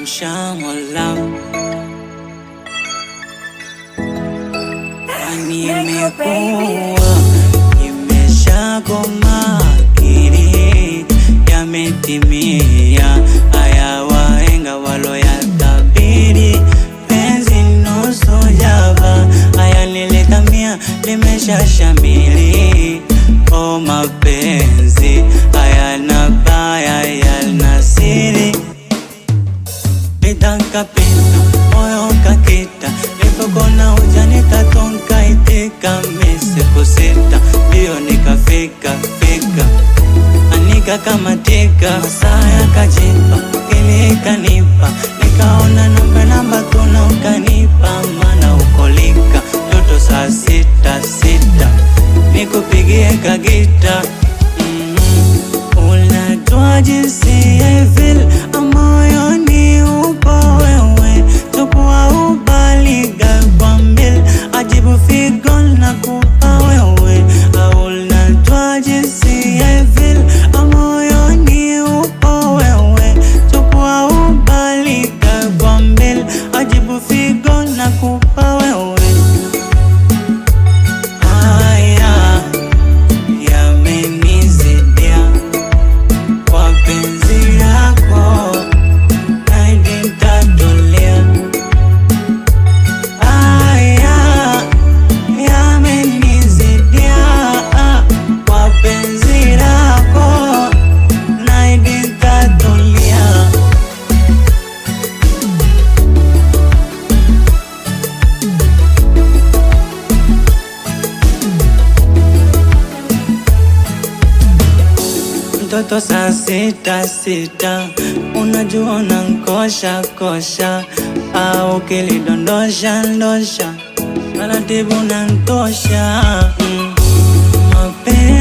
Shamshamola nimekuwa nimeshakoma, akili yametimia, haya wahenga waloyatabiri. Penzi nusu java, haya nilitamia limeshashamili. O mapenzi hayana baya, yana siri. Pitaka pita, moyo kakita, nilipokona ujanita tonka itika. Sikusita, mbio nikafika fika, anika kama tika. Saa yakajipa, ili kanipa, nikaona namba tuna ukanipa. Mana ukolika, joto saa sita, nikupigie kagita. Unajua jinsi I feel, moyoni upo wewe. Chukua ubaliga kwa mbil, ajibu figo na kupa wewe. Unajua jinsi I feel, moyoni upo wewe. Chukua ubaliga kwa mbil, ajibu figo na kupa wewe. Mtoto saa sita, unajua unankosha kosha, au kilidondosha ndosha, taratibu nantosha. Mapenzi